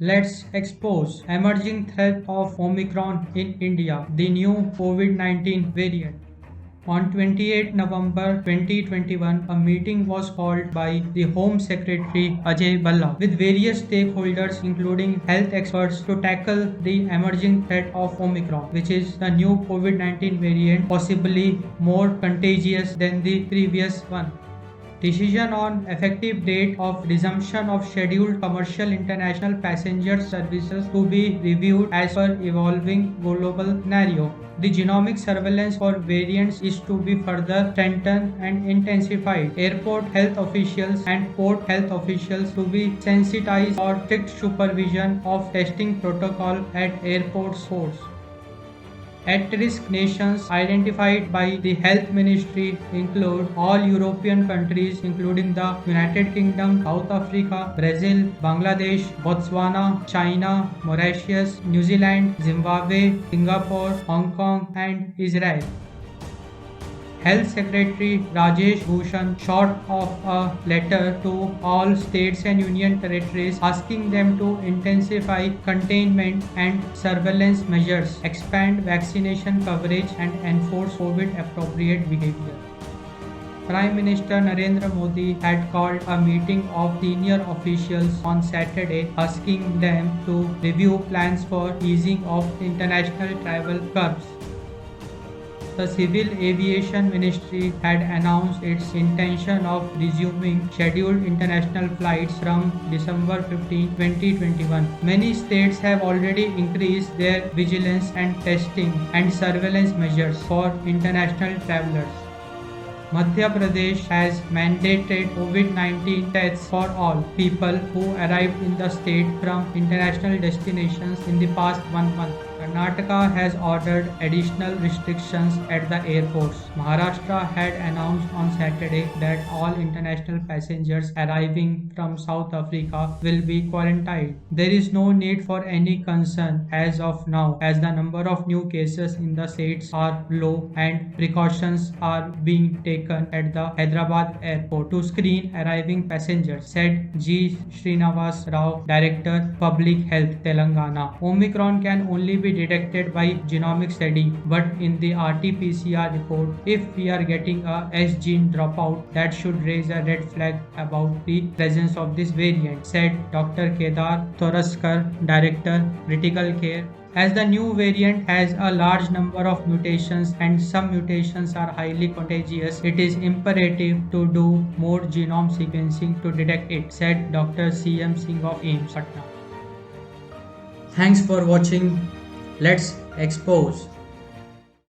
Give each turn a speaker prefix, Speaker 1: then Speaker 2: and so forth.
Speaker 1: Let's expose emerging threat of Omicron in India, the new COVID-19 variant. On 28 November 2021, a meeting was called by the Home Secretary Ajay Balla with various stakeholders including health experts to tackle the emerging threat of Omicron, which is the new COVID-19 variant, possibly more contagious than the previous one. Decision on effective date of resumption of scheduled commercial international passenger services to be reviewed as per evolving global scenario. The genomic surveillance for variants is to be further strengthened and intensified. Airport health officials and port health officials to be sensitized for strict supervision of testing protocol at airports. At-risk nations identified by the Health Ministry include all European countries including the United Kingdom, South Africa, Brazil, Bangladesh, Botswana, China, Mauritius, New Zealand, Zimbabwe, Singapore, Hong Kong and Israel. Health Secretary Rajesh Bhushan shot off a letter to all states and union territories asking them to intensify containment and surveillance measures, expand vaccination coverage and enforce COVID appropriate behavior. Prime Minister Narendra Modi had called a meeting of senior officials on Saturday asking them to review plans for easing of international travel curbs. The Civil Aviation Ministry had announced its intention of resuming scheduled international flights from December 15, 2021. Many states have already increased their vigilance and testing and surveillance measures for international travelers. Madhya Pradesh has mandated COVID-19 tests for all people who arrived in the state from international destinations in the past 1 month. Karnataka has ordered additional restrictions at the airports. Maharashtra had announced on Saturday that all international passengers arriving from South Africa will be quarantined. There is no need for any concern as of now, as the number of new cases in the states are low and precautions are being taken at the Hyderabad airport to screen arriving passengers, said G. Srinivas Rao, Director Public Health, Telangana. Omicron can only be detected by genomic study, but in the RT-PCR report, if we are getting a S gene dropout, that should raise a red flag about the presence of this variant, said Dr. Kedar Thoraskar, Director Critical Care. As the new variant has a large number of mutations and some mutations are highly contagious, it is imperative to do more genome sequencing to detect it, said Dr. C.M. Singh of AIIMS, Patna. Thanks for watching. Let's expose.